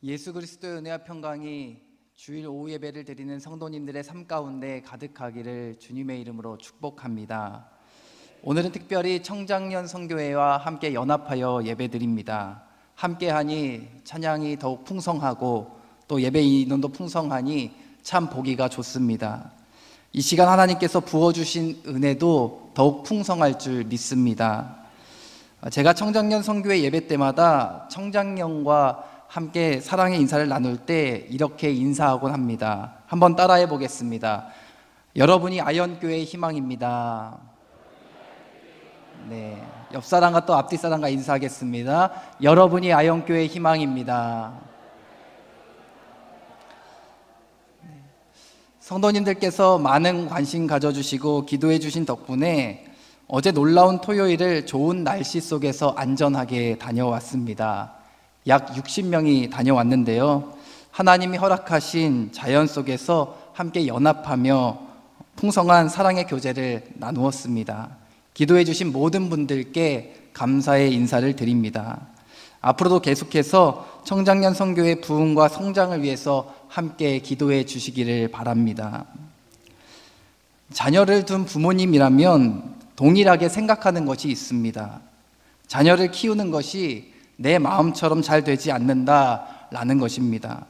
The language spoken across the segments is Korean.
예수 그리스도의 은혜와 평강이 주일 오후 예배를 드리는 성도님들의 삶 가운데 가득하기를 주님의 이름으로 축복합니다. 오늘은 특별히 청장년 선교회와 함께 연합하여 예배드립니다. 함께하니 찬양이 더욱 풍성하고 또 예배 인원도 풍성하니 참 보기가 좋습니다. 이 시간 하나님께서 부어주신 은혜도 더욱 풍성할 줄 믿습니다. 제가 청장년 선교회 예배 때마다 청장년과 함께 사랑의 인사를 나눌 때 이렇게 인사하곤 합니다. 한번 따라해 보겠습니다. 여러분이 아현교회의 희망입니다. 네, 옆 사람과 또 앞뒤 사람과 인사하겠습니다. 여러분이 아현교회의 희망입니다. 성도님들께서 많은 관심 가져주시고 기도해 주신 덕분에 어제 놀라운 토요일을 좋은 날씨 속에서 안전하게 다녀왔습니다. 약 60명이 다녀왔는데요. 하나님이 허락하신 자연 속에서 함께 연합하며 풍성한 사랑의 교제를 나누었습니다. 기도해 주신 모든 분들께 감사의 인사를 드립니다. 앞으로도 계속해서 청장년 선교회 부흥과 성장을 위해서 함께 기도해 주시기를 바랍니다. 자녀를 둔 부모님이라면 동일하게 생각하는 것이 있습니다. 자녀를 키우는 것이 내 마음처럼 잘 되지 않는다라는 것입니다.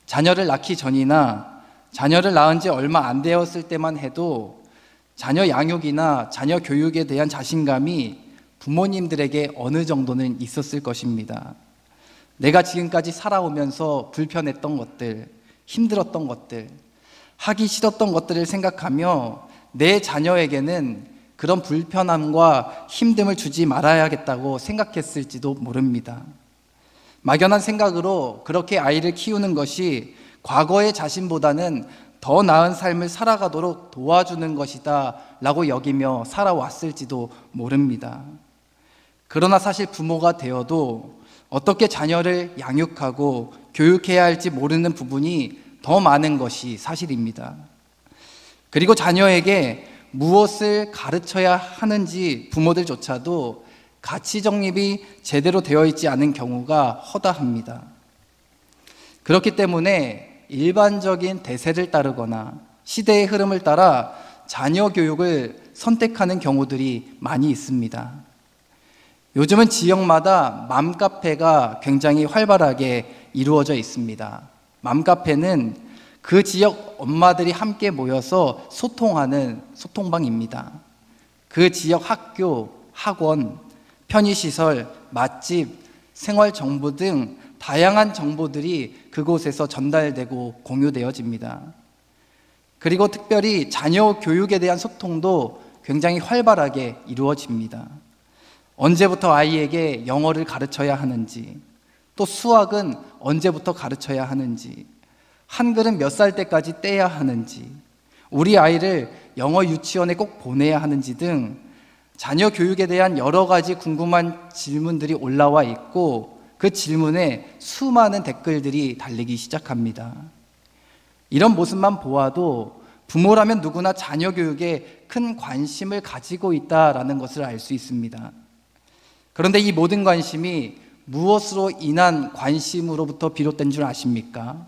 자녀를 낳기 전이나 자녀를 낳은 지 얼마 안 되었을 때만 해도 자녀 양육이나 자녀 교육에 대한 자신감이 부모님들에게 어느 정도는 있었을 것입니다. 내가 지금까지 살아오면서 불편했던 것들, 힘들었던 것들, 하기 싫었던 것들을 생각하며 내 자녀에게는 그런 불편함과 힘듦을 주지 말아야겠다고 생각했을지도 모릅니다. 막연한 생각으로 그렇게 아이를 키우는 것이 과거의 자신보다는 더 나은 삶을 살아가도록 도와주는 것이다 라고 여기며 살아왔을지도 모릅니다. 그러나 사실 부모가 되어도 어떻게 자녀를 양육하고 교육해야 할지 모르는 부분이 더 많은 것이 사실입니다. 그리고 자녀에게 무엇을 가르쳐야 하는지 부모들조차도 가치 정립이 제대로 되어 있지 않은 경우가 허다합니다. 그렇기 때문에 일반적인 대세를 따르거나 시대의 흐름을 따라 자녀 교육을 선택하는 경우들이 많이 있습니다. 요즘은 지역마다 맘카페가 굉장히 활발하게 이루어져 있습니다. 맘카페는 그 지역 엄마들이 함께 모여서 소통하는 소통방입니다. 그 지역 학교, 학원, 편의시설, 맛집, 생활정보 등 다양한 정보들이 그곳에서 전달되고 공유되어집니다. 그리고 특별히 자녀 교육에 대한 소통도 굉장히 활발하게 이루어집니다. 언제부터 아이에게 영어를 가르쳐야 하는지, 또 수학은 언제부터 가르쳐야 하는지, 한글은 몇 살 때까지 떼야 하는지, 우리 아이를 영어 유치원에 꼭 보내야 하는지 등 자녀 교육에 대한 여러 가지 궁금한 질문들이 올라와 있고 그 질문에 수많은 댓글들이 달리기 시작합니다. 이런 모습만 보아도 부모라면 누구나 자녀 교육에 큰 관심을 가지고 있다는 것을 알 수 있습니다. 그런데 이 모든 관심이 무엇으로 인한 관심으로부터 비롯된 줄 아십니까?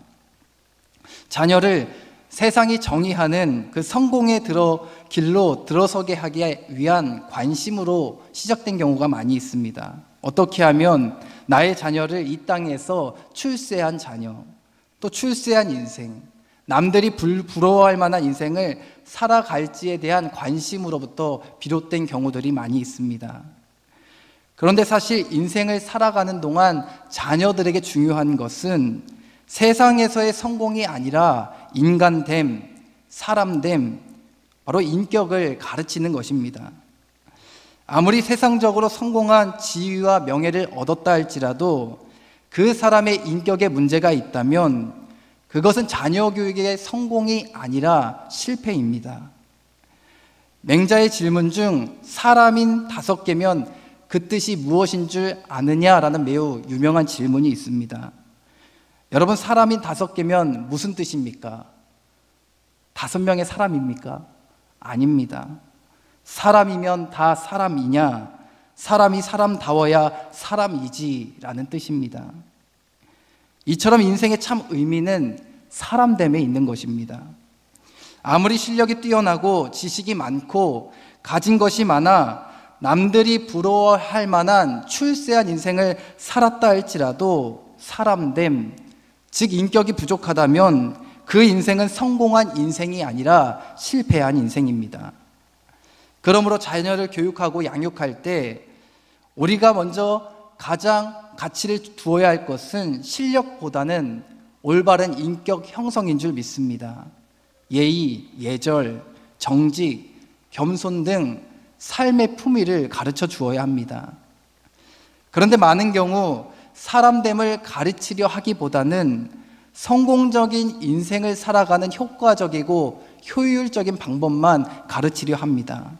자녀를 세상이 정의하는 그 성공의 길로 들어서게 하기 위한 관심으로 시작된 경우가 많이 있습니다. 어떻게 하면 나의 자녀를 이 땅에서 출세한 자녀, 또 출세한 인생, 남들이 부러워할 만한 인생을 살아갈지에 대한 관심으로부터 비롯된 경우들이 많이 있습니다. 그런데 사실 인생을 살아가는 동안 자녀들에게 중요한 것은 세상에서의 성공이 아니라 인간됨, 사람됨, 바로 인격을 가르치는 것입니다. 아무리 세상적으로 성공한 지위와 명예를 얻었다 할지라도 그 사람의 인격에 문제가 있다면 그것은 자녀 교육의 성공이 아니라 실패입니다. 맹자의 질문 중 사람인 5개면 그 뜻이 무엇인 줄 아느냐라는 매우 유명한 질문이 있습니다. 여러분, 사람인 5개면 무슨 뜻입니까? 5명의 사람입니까? 아닙니다. 사람이면 다 사람이냐? 사람이 사람다워야 사람이지라는 뜻입니다. 이처럼 인생의 참 의미는 사람됨에 있는 것입니다. 아무리 실력이 뛰어나고 지식이 많고 가진 것이 많아 남들이 부러워할 만한 출세한 인생을 살았다 할지라도 사람됨, 즉 인격이 부족하다면 그 인생은 성공한 인생이 아니라 실패한 인생입니다. 그러므로 자녀를 교육하고 양육할 때 우리가 먼저 가장 가치를 두어야 할 것은 실력보다는 올바른 인격 형성인 줄 믿습니다. 예의, 예절, 정직, 겸손 등 삶의 품위를 가르쳐 주어야 합니다. 그런데 많은 경우 사람됨을 가르치려 하기보다는 성공적인 인생을 살아가는 효과적이고 효율적인 방법만 가르치려 합니다.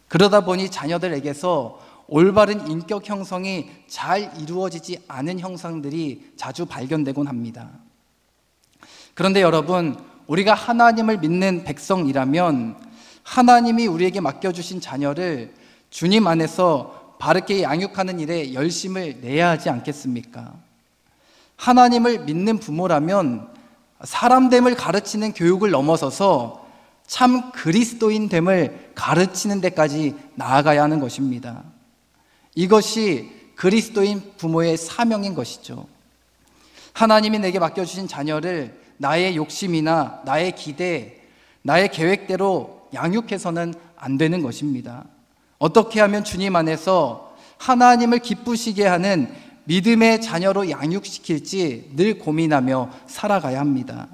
그러다 보니 자녀들에게서 올바른 인격 형성이 잘 이루어지지 않은 형상들이 자주 발견되곤 합니다. 그런데 여러분, 우리가 하나님을 믿는 백성이라면 하나님이 우리에게 맡겨주신 자녀를 주님 안에서 바르게 양육하는 일에 열심을 내야 하지 않겠습니까? 하나님을 믿는 부모라면 사람됨을 가르치는 교육을 넘어서서 참 그리스도인됨을 가르치는 데까지 나아가야 하는 것입니다. 이것이 그리스도인 부모의 사명인 것이죠. 하나님이 내게 맡겨주신 자녀를 나의 욕심이나 나의 기대, 나의 계획대로 양육해서는 안 되는 것입니다. 어떻게 하면 주님 안에서 하나님을 기쁘시게 하는 믿음의 자녀로 양육시킬지 늘 고민하며 살아가야 합니다.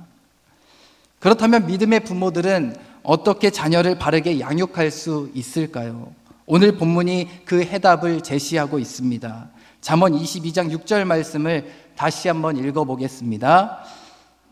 그렇다면 믿음의 부모들은 어떻게 자녀를 바르게 양육할 수 있을까요? 오늘 본문이 그 해답을 제시하고 있습니다. 잠언 22장 6절 말씀을 다시 한번 읽어보겠습니다.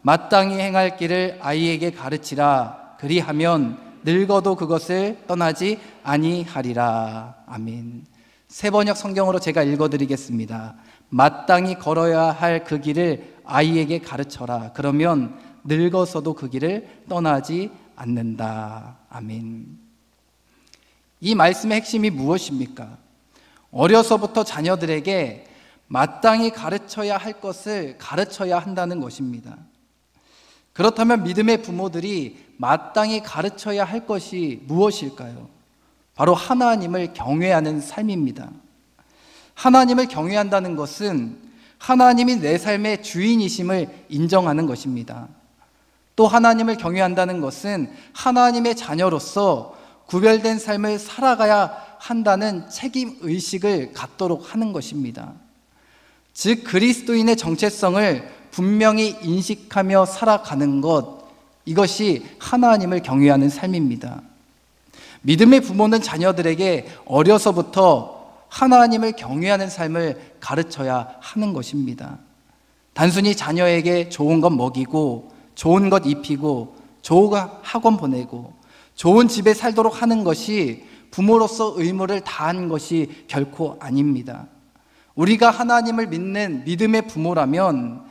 마땅히 행할 길을 아이에게 가르치라. 그리하면 늙어도 그것을 떠나지 아니하리라. 아멘. 세번역 성경으로 제가 읽어드리겠습니다. 마땅히 걸어야 할 그 길을 아이에게 가르쳐라. 그러면 늙어서도 그 길을 떠나지 않는다. 아멘. 이 말씀의 핵심이 무엇입니까? 어려서부터 자녀들에게 마땅히 가르쳐야 할 것을 가르쳐야 한다는 것입니다. 그렇다면 믿음의 부모들이 마땅히 가르쳐야 할 것이 무엇일까요? 바로 하나님을 경외하는 삶입니다. 하나님을 경외한다는 것은 하나님이 내 삶의 주인이심을 인정하는 것입니다. 또 하나님을 경외한다는 것은 하나님의 자녀로서 구별된 삶을 살아가야 한다는 책임의식을 갖도록 하는 것입니다. 즉 그리스도인의 정체성을 분명히 인식하며 살아가는 것, 이것이 하나님을 경외하는 삶입니다. 믿음의 부모는 자녀들에게 어려서부터 하나님을 경외하는 삶을 가르쳐야 하는 것입니다. 단순히 자녀에게 좋은 것 먹이고 좋은 것 입히고 좋은 학원 보내고 좋은 집에 살도록 하는 것이 부모로서 의무를 다한 것이 결코 아닙니다. 우리가 하나님을 믿는 믿음의 부모라면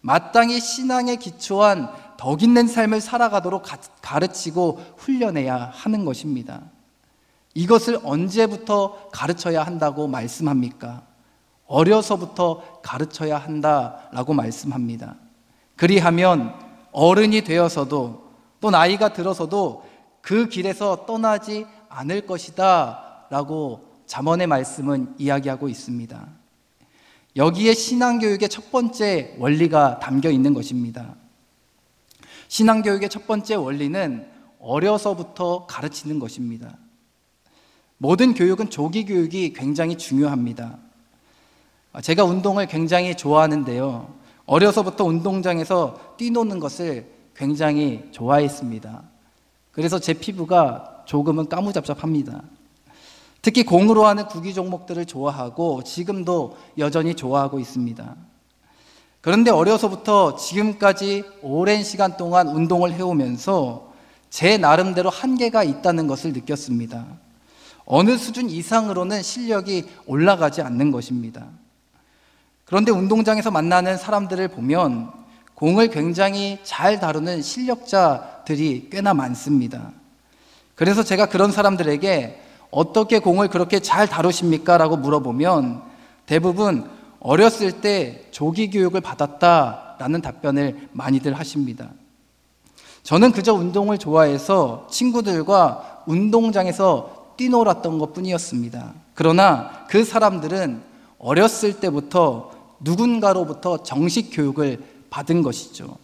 마땅히 신앙에 기초한 덕 있는 삶을 살아가도록 가르치고 훈련해야 하는 것입니다. 이것을 언제부터 가르쳐야 한다고 말씀합니까? 어려서부터 가르쳐야 한다라고 말씀합니다. 그리하면 어른이 되어서도 또 나이가 들어서도 그 길에서 떠나지 않을 것이다 라고 잠언의 말씀은 이야기하고 있습니다. 여기에 신앙교육의 첫 번째 원리가 담겨 있는 것입니다. 신앙교육의 첫 번째 원리는 어려서부터 가르치는 것입니다. 모든 교육은 조기 교육이 굉장히 중요합니다. 제가 운동을 굉장히 좋아하는데요. 어려서부터 운동장에서 뛰노는 것을 굉장히 좋아했습니다. 그래서 제 피부가 조금은 까무잡잡합니다. 특히 공으로 하는 구기 종목들을 좋아하고 지금도 여전히 좋아하고 있습니다. 그런데 어려서부터 지금까지 오랜 시간 동안 운동을 해오면서 제 나름대로 한계가 있다는 것을 느꼈습니다. 어느 수준 이상으로는 실력이 올라가지 않는 것입니다. 그런데 운동장에서 만나는 사람들을 보면 공을 굉장히 잘 다루는 실력자들이 꽤나 많습니다. 그래서 제가 그런 사람들에게 어떻게 공을 그렇게 잘 다루십니까? 라고 물어보면 대부분 어렸을 때 조기 교육을 받았다라는 답변을 많이들 하십니다. 저는 그저 운동을 좋아해서 친구들과 운동장에서 뛰놀았던 것 뿐이었습니다. 그러나 그 사람들은 어렸을 때부터 누군가로부터 정식 교육을 받은 것이죠.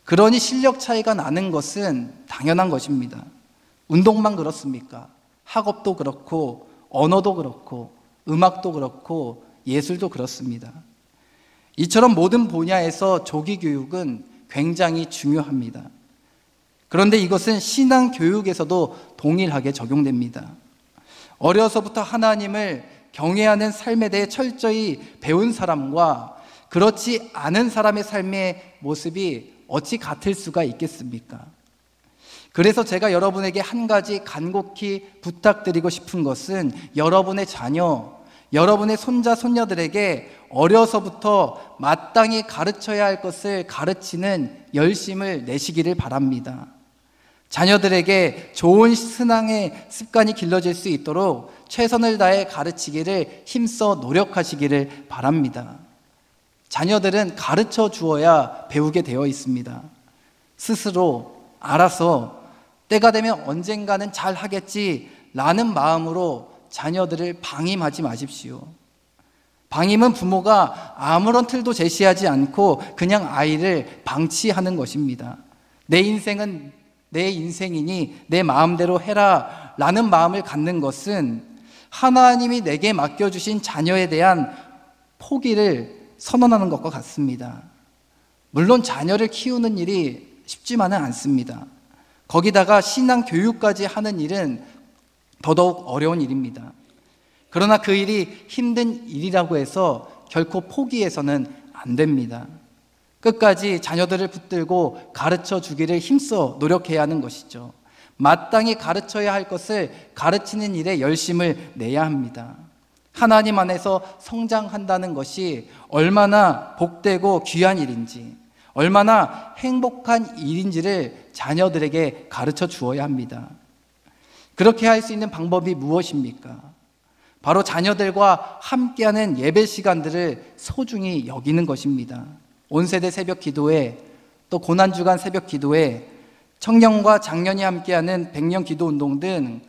그러니 실력 차이가 나는 것은 당연한 것입니다. 운동만 그렇습니까? 학업도 그렇고 언어도 그렇고 음악도 그렇고 예술도 그렇습니다. 이처럼 모든 분야에서 조기 교육은 굉장히 중요합니다. 그런데 이것은 신앙 교육에서도 동일하게 적용됩니다. 어려서부터 하나님을 경외하는 삶에 대해 철저히 배운 사람과 그렇지 않은 사람의 삶의 모습이 어찌 같을 수가 있겠습니까? 그래서 제가 여러분에게 한 가지 간곡히 부탁드리고 싶은 것은 여러분의 자녀, 여러분의 손자, 손녀들에게 어려서부터 마땅히 가르쳐야 할 것을 가르치는 열심을 내시기를 바랍니다. 자녀들에게 좋은 신앙의 습관이 길러질 수 있도록 최선을 다해 가르치기를 힘써 노력하시기를 바랍니다. 자녀들은 가르쳐 주어야 배우게 되어 있습니다. 스스로 알아서 때가 되면 언젠가는 잘 하겠지라는 마음으로 자녀들을 방임하지 마십시오. 방임은 부모가 아무런 틀도 제시하지 않고 그냥 아이를 방치하는 것입니다. 내 인생은 내 인생이니 내 마음대로 해라 라는 마음을 갖는 것은 하나님이 내게 맡겨주신 자녀에 대한 포기를 선언하는 것과 같습니다. 물론 자녀를 키우는 일이 쉽지만은 않습니다. 거기다가 신앙 교육까지 하는 일은 더더욱 어려운 일입니다. 그러나 그 일이 힘든 일이라고 해서 결코 포기해서는 안 됩니다. 끝까지 자녀들을 붙들고 가르쳐 주기를 힘써 노력해야 하는 것이죠. 마땅히 가르쳐야 할 것을 가르치는 일에 열심을 내야 합니다. 하나님 안에서 성장한다는 것이 얼마나 복되고 귀한 일인지, 얼마나 행복한 일인지를 자녀들에게 가르쳐 주어야 합니다. 그렇게 할 수 있는 방법이 무엇입니까? 바로 자녀들과 함께하는 예배 시간들을 소중히 여기는 것입니다. 온세대 새벽 기도회, 또 고난주간 새벽 기도회, 청년과 장년이 함께하는 백년 기도 운동 등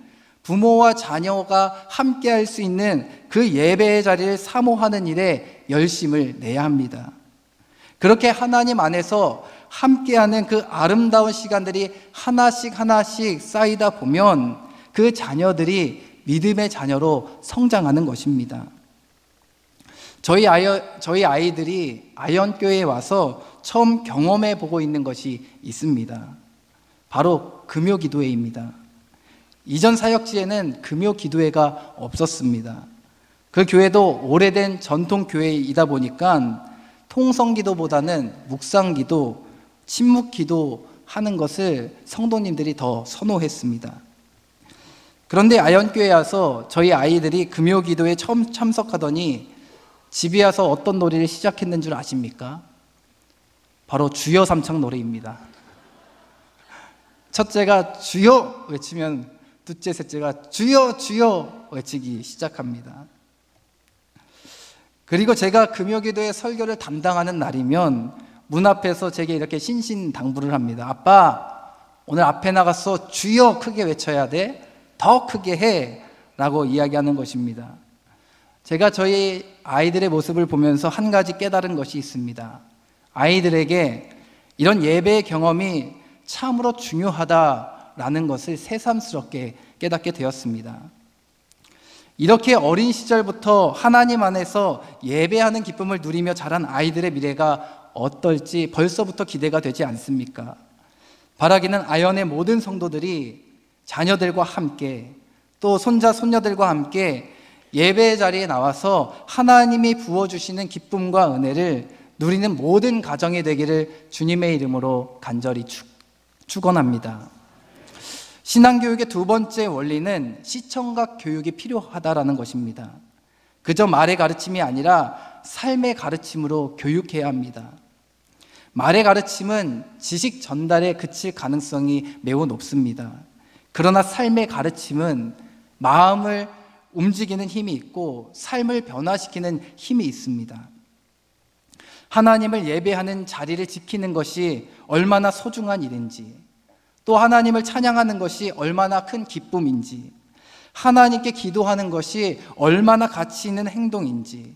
부모와 자녀가 함께할 수 있는 그 예배의 자리를 사모하는 일에 열심을 내야 합니다. 그렇게 하나님 안에서 함께하는 그 아름다운 시간들이 하나씩 하나씩 쌓이다 보면 그 자녀들이 믿음의 자녀로 성장하는 것입니다. 저희 아이들이 아현교회에 와서 처음 경험해 보고 있는 것이 있습니다. 바로 금요기도회입니다. 이전 사역지에는 금요기도회가 없었습니다. 그 교회도 오래된 전통교회이다 보니까 통성기도보다는 묵상기도, 침묵기도 하는 것을 성도님들이 더 선호했습니다. 그런데 아현교회에 와서 저희 아이들이 금요기도에 처음 참석하더니 집에 와서 어떤 노래를 시작했는 줄 아십니까? 바로 주여 삼창 노래입니다. 첫째가 주여 외치면 둘째, 셋째가 주여 주여 외치기 시작합니다. 그리고 제가 금요기도의 설교를 담당하는 날이면 문 앞에서 제게 이렇게 신신당부를 합니다. 아빠, 오늘 앞에 나가서 주여 크게 외쳐야 돼. 더 크게 해 라고 이야기하는 것입니다. 제가 저희 아이들의 모습을 보면서 한 가지 깨달은 것이 있습니다. 아이들에게 이런 예배의 경험이 참으로 중요하다라는 것을 새삼스럽게 깨닫게 되었습니다. 이렇게 어린 시절부터 하나님 안에서 예배하는 기쁨을 누리며 자란 아이들의 미래가 어떨지 벌써부터 기대가 되지 않습니까? 바라기는 아현의 모든 성도들이 자녀들과 함께 또 손자, 손녀들과 함께 예배의 자리에 나와서 하나님이 부어주시는 기쁨과 은혜를 누리는 모든 가정이 되기를 주님의 이름으로 간절히 축원합니다. 신앙교육의 두 번째 원리는 시청각 교육이 필요하다라는 것입니다. 그저 말의 가르침이 아니라 삶의 가르침으로 교육해야 합니다. 말의 가르침은 지식 전달에 그칠 가능성이 매우 높습니다. 그러나 삶의 가르침은 마음을 움직이는 힘이 있고 삶을 변화시키는 힘이 있습니다. 하나님을 예배하는 자리를 지키는 것이 얼마나 소중한 일인지, 또 하나님을 찬양하는 것이 얼마나 큰 기쁨인지, 하나님께 기도하는 것이 얼마나 가치 있는 행동인지,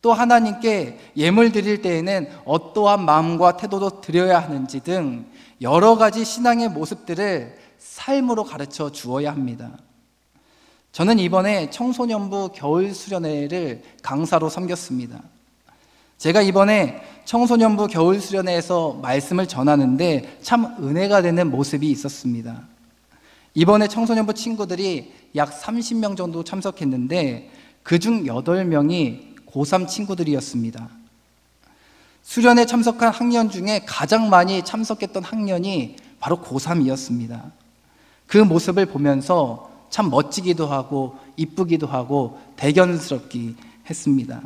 또 하나님께 예물 드릴 때에는 어떠한 마음과 태도도 드려야 하는지 등 여러 가지 신앙의 모습들을 삶으로 가르쳐 주어야 합니다. 저는 이번에 청소년부 겨울 수련회를 강사로 섬겼습니다. 제가 이번에 청소년부 겨울 수련회에서 말씀을 전하는데 참 은혜가 되는 모습이 있었습니다. 이번에 청소년부 친구들이 약 30명 정도 참석했는데 그중 8명이 고3 친구들이었습니다. 수련회 참석한 학년 중에 가장 많이 참석했던 학년이 바로 고3이었습니다. 그 모습을 보면서 참 멋지기도 하고 이쁘기도 하고 대견스럽기 했습니다.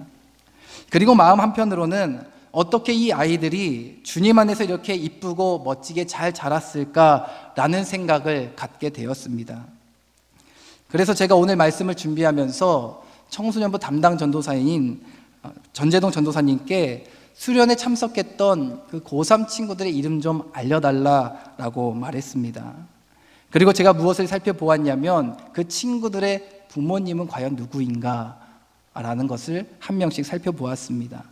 그리고 마음 한편으로는 어떻게 이 아이들이 주님 안에서 이렇게 이쁘고 멋지게 잘 자랐을까라는 생각을 갖게 되었습니다. 그래서 제가 오늘 말씀을 준비하면서 청소년부 담당 전도사인 전재동 전도사님께 수련에 참석했던 그 고3 친구들의 이름 좀 알려달라고 말했습니다. 그리고 제가 무엇을 살펴보았냐면 그 친구들의 부모님은 과연 누구인가 라는 것을 한 명씩 살펴보았습니다.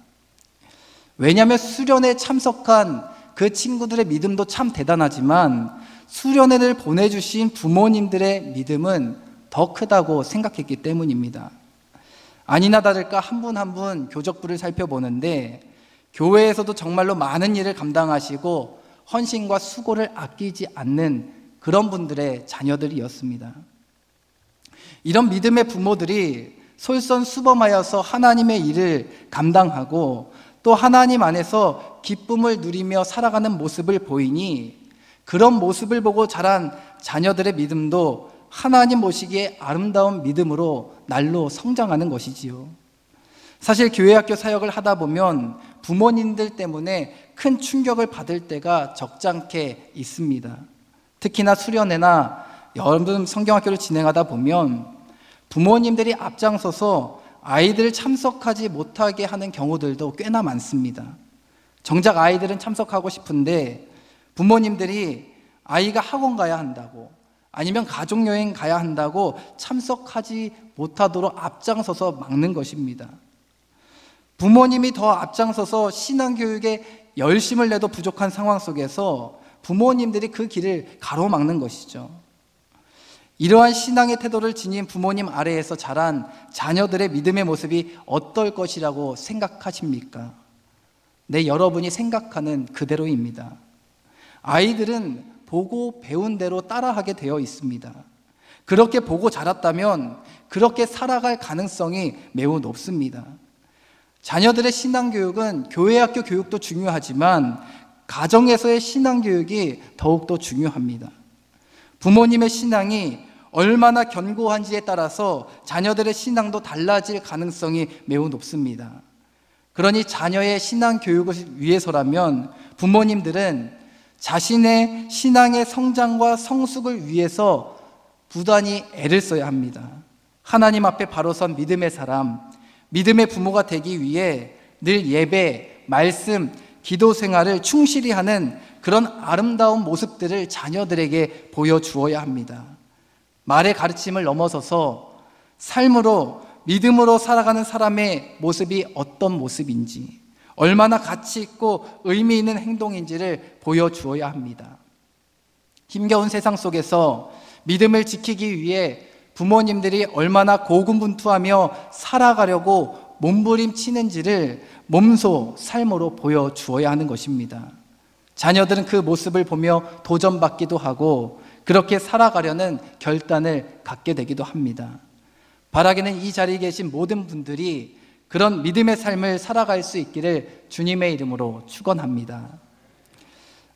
왜냐하면 수련에 참석한 그 친구들의 믿음도 참 대단하지만 수련회를 보내주신 부모님들의 믿음은 더 크다고 생각했기 때문입니다. 아니나 다를까 한 분 한 분 교적부를 살펴보는데 교회에서도 정말로 많은 일을 감당하시고 헌신과 수고를 아끼지 않는 그런 분들의 자녀들이었습니다. 이런 믿음의 부모들이 솔선수범하여서 하나님의 일을 감당하고 또 하나님 안에서 기쁨을 누리며 살아가는 모습을 보이니 그런 모습을 보고 자란 자녀들의 믿음도 하나님 보시기에 아름다운 믿음으로 날로 성장하는 것이지요. 사실 교회학교 사역을 하다 보면 부모님들 때문에 큰 충격을 받을 때가 적잖게 있습니다. 특히나 수련회나 여름 성경학교를 진행하다 보면 부모님들이 앞장서서 아이들을 참석하지 못하게 하는 경우들도 꽤나 많습니다. 정작 아이들은 참석하고 싶은데 부모님들이 아이가 학원 가야 한다고 아니면 가족여행 가야 한다고 참석하지 못하도록 앞장서서 막는 것입니다. 부모님이 더 앞장서서 신앙교육에 열심을 내도 부족한 상황 속에서 부모님들이 그 길을 가로막는 것이죠. 이러한 신앙의 태도를 지닌 부모님 아래에서 자란 자녀들의 믿음의 모습이 어떨 것이라고 생각하십니까? 네, 여러분이 생각하는 그대로입니다. 아이들은 보고 배운 대로 따라하게 되어 있습니다. 그렇게 보고 자랐다면 그렇게 살아갈 가능성이 매우 높습니다. 자녀들의 신앙교육은 교회학교 교육도 중요하지만 가정에서의 신앙교육이 더욱더 중요합니다. 부모님의 신앙이 얼마나 견고한지에 따라서 자녀들의 신앙도 달라질 가능성이 매우 높습니다. 그러니 자녀의 신앙교육을 위해서라면 부모님들은 자신의 신앙의 성장과 성숙을 위해서 부단히 애를 써야 합니다. 하나님 앞에 바로 선 믿음의 사람, 믿음의 부모가 되기 위해 늘 예배, 말씀, 기도 생활을 충실히 하는 그런 아름다운 모습들을 자녀들에게 보여주어야 합니다. 말의 가르침을 넘어서서 삶으로, 믿음으로 살아가는 사람의 모습이 어떤 모습인지, 얼마나 가치 있고 의미 있는 행동인지를 보여주어야 합니다. 힘겨운 세상 속에서 믿음을 지키기 위해 부모님들이 얼마나 고군분투하며 살아가려고 몸부림치는지를 몸소 삶으로 보여주어야 하는 것입니다. 자녀들은 그 모습을 보며 도전받기도 하고 그렇게 살아가려는 결단을 갖게 되기도 합니다. 바라기는 이 자리에 계신 모든 분들이 그런 믿음의 삶을 살아갈 수 있기를 주님의 이름으로 축원합니다.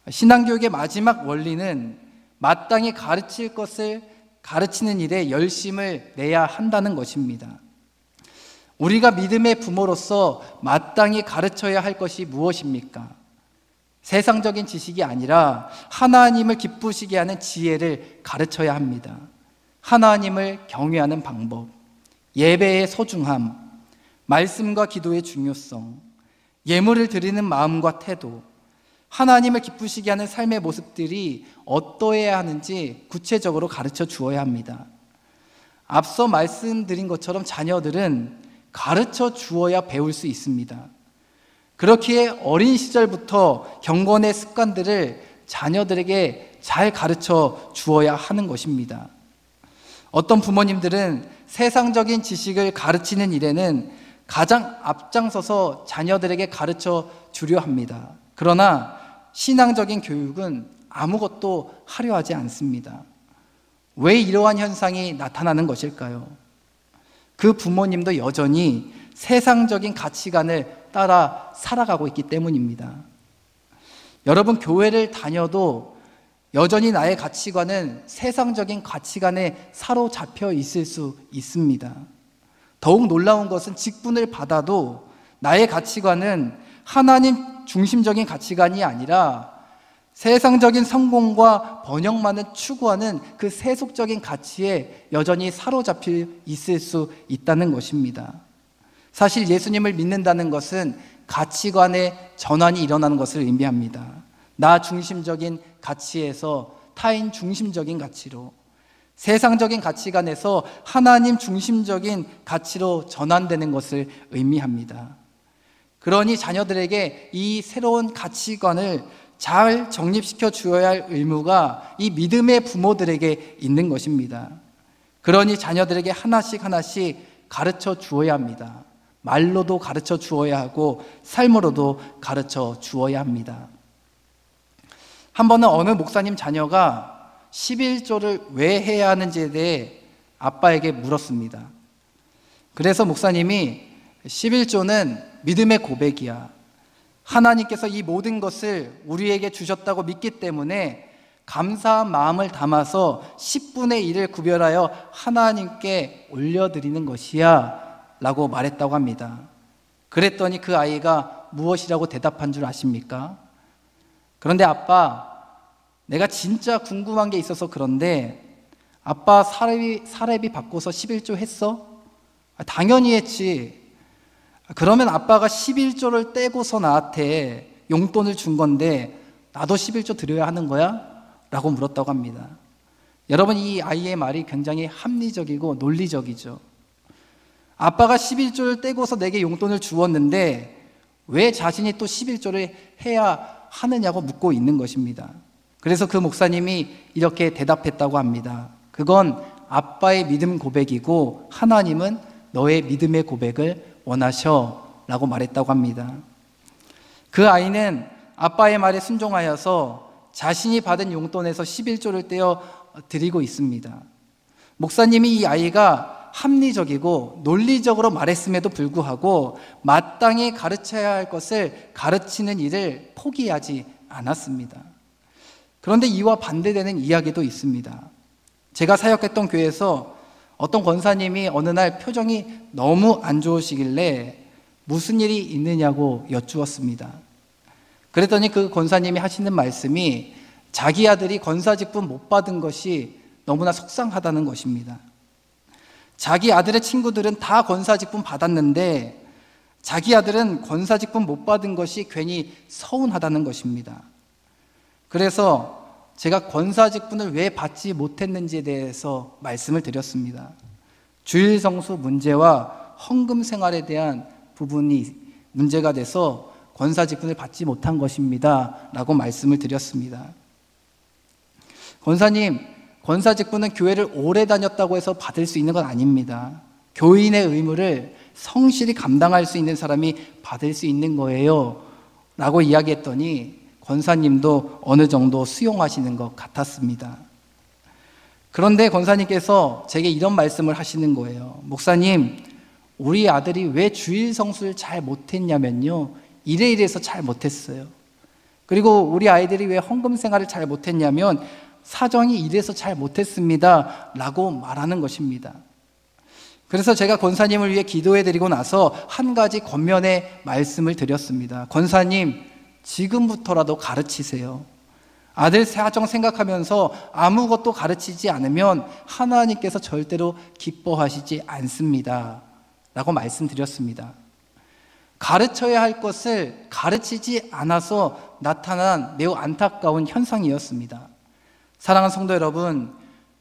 신앙교육의 마지막 원리는 마땅히 가르칠 것을 가르치는 일에 열심을 내야 한다는 것입니다. 우리가 믿음의 부모로서 마땅히 가르쳐야 할 것이 무엇입니까? 세상적인 지식이 아니라 하나님을 기쁘시게 하는 지혜를 가르쳐야 합니다. 하나님을 경외하는 방법, 예배의 소중함, 말씀과 기도의 중요성, 예물을 드리는 마음과 태도, 하나님을 기쁘시게 하는 삶의 모습들이 어떠해야 하는지 구체적으로 가르쳐 주어야 합니다. 앞서 말씀드린 것처럼 자녀들은 가르쳐 주어야 배울 수 있습니다. 그렇기에 어린 시절부터 경건의 습관들을 자녀들에게 잘 가르쳐 주어야 하는 것입니다. 어떤 부모님들은 세상적인 지식을 가르치는 일에는 가장 앞장서서 자녀들에게 가르쳐 주려 합니다. 그러나 신앙적인 교육은 아무것도 하려 하지 않습니다. 왜 이러한 현상이 나타나는 것일까요? 그 부모님도 여전히 세상적인 가치관을 따라 살아가고 있기 때문입니다. 여러분, 교회를 다녀도 여전히 나의 가치관은 세상적인 가치관에 사로잡혀 있을 수 있습니다. 더욱 놀라운 것은 직분을 받아도 나의 가치관은 하나님 중심적인 가치관이 아니라 세상적인 성공과 번영만을 추구하는 그 세속적인 가치에 여전히 사로잡혀 있을 수 있다는 것입니다. 사실 예수님을 믿는다는 것은 가치관의 전환이 일어나는 것을 의미합니다. 나 중심적인 가치에서 타인 중심적인 가치로, 세상적인 가치관에서 하나님 중심적인 가치로 전환되는 것을 의미합니다. 그러니 자녀들에게 이 새로운 가치관을 잘 정립시켜 주어야 할 의무가 이 믿음의 부모들에게 있는 것입니다. 그러니 자녀들에게 하나씩 가르쳐 주어야 합니다. 말로도 가르쳐 주어야 하고 삶으로도 가르쳐 주어야 합니다. 한 번은 어느 목사님 자녀가 11조를 왜 해야 하는지에 대해 아빠에게 물었습니다. 그래서 목사님이 11조는 믿음의 고백이야. 하나님께서 이 모든 것을 우리에게 주셨다고 믿기 때문에 감사한 마음을 담아서 10분의 1을 구별하여 하나님께 올려드리는 것이야 라고 말했다고 합니다. 그랬더니 그 아이가 무엇이라고 대답한 줄 아십니까? 그런데 아빠, 내가 진짜 궁금한 게 있어서 그런데 아빠 사례비 바꿔서 11조 했어? 당연히 했지. 그러면 아빠가 11조를 떼고서 나한테 용돈을 준 건데 나도 11조 드려야 하는 거야? 라고 물었다고 합니다. 여러분, 이 아이의 말이 굉장히 합리적이고 논리적이죠. 아빠가 11조를 떼고서 내게 용돈을 주었는데 왜 자신이 또 11조를 해야 하느냐고 묻고 있는 것입니다. 그래서 그 목사님이 이렇게 대답했다고 합니다. 그건 아빠의 믿음 고백이고 하나님은 너의 믿음의 고백을 원하셔 라고 말했다고 합니다. 그 아이는 아빠의 말에 순종하여서 자신이 받은 용돈에서 11조를 떼어 드리고 있습니다. 목사님이 이 아이가 합리적이고 논리적으로 말했음에도 불구하고 마땅히 가르쳐야 할 것을 가르치는 일을 포기하지 않았습니다. 그런데 이와 반대되는 이야기도 있습니다. 제가 사역했던 교회에서 어떤 권사님이 어느 날 표정이 너무 안 좋으시길래 무슨 일이 있느냐고 여쭈었습니다. 그랬더니 그 권사님이 하시는 말씀이 자기 아들이 권사직분 못 받은 것이 너무나 속상하다는 것입니다. 자기 아들의 친구들은 다 권사직분 받았는데 자기 아들은 권사직분 못 받은 것이 괜히 서운하다는 것입니다. 그래서 제가 권사직분을 왜 받지 못했는지에 대해서 말씀을 드렸습니다. 주일성수 문제와 헌금 생활에 대한 부분이 문제가 돼서 권사직분을 받지 못한 것입니다 라고 말씀을 드렸습니다. 권사님, 권사직분은 교회를 오래 다녔다고 해서 받을 수 있는 건 아닙니다. 교인의 의무를 성실히 감당할 수 있는 사람이 받을 수 있는 거예요 라고 이야기했더니 권사님도 어느 정도 수용하시는 것 같았습니다. 그런데 권사님께서 제게 이런 말씀을 하시는 거예요. 목사님, 우리 아들이 왜 주일 성수를 잘 못했냐면요, 이래서 잘 못했어요. 그리고 우리 아이들이 왜 헌금 생활을 잘 못했냐면 사정이 이래서 잘 못했습니다 라고 말하는 것입니다. 그래서 제가 권사님을 위해 기도해드리고 나서 한 가지 권면의 말씀을 드렸습니다. 권사님, 지금부터라도 가르치세요. 아들 사정 생각하면서 아무것도 가르치지 않으면 하나님께서 절대로 기뻐하시지 않습니다 라고 말씀드렸습니다. 가르쳐야 할 것을 가르치지 않아서 나타난 매우 안타까운 현상이었습니다. 사랑하는 성도 여러분,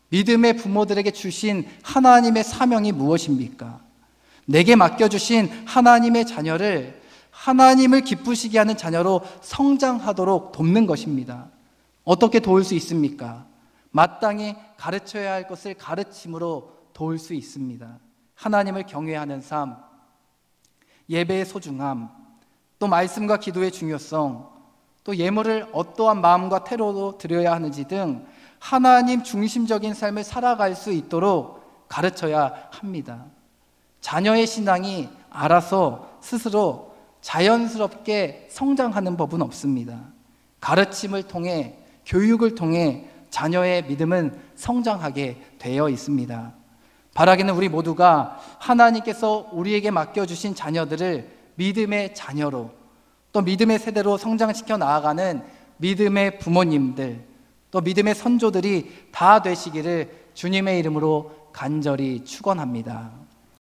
믿음의 부모들에게 주신 하나님의 사명이 무엇입니까? 내게 맡겨주신 하나님의 자녀를 하나님을 기쁘시게 하는 자녀로 성장하도록 돕는 것입니다. 어떻게 도울 수 있습니까? 마땅히 가르쳐야 할 것을 가르침으로 도울 수 있습니다. 하나님을 경외하는 삶, 예배의 소중함, 또 말씀과 기도의 중요성, 또 예물을 어떠한 마음과 태도로 드려야 하는지 등 하나님 중심적인 삶을 살아갈 수 있도록 가르쳐야 합니다. 자녀의 신앙이 알아서 스스로 자연스럽게 성장하는 법은 없습니다. 가르침을 통해, 교육을 통해 자녀의 믿음은 성장하게 되어 있습니다. 바라기는 우리 모두가 하나님께서 우리에게 맡겨주신 자녀들을 믿음의 자녀로, 또 믿음의 세대로 성장시켜 나아가는 믿음의 부모님들, 또 믿음의 선조들이 다 되시기를 주님의 이름으로 간절히 축원합니다.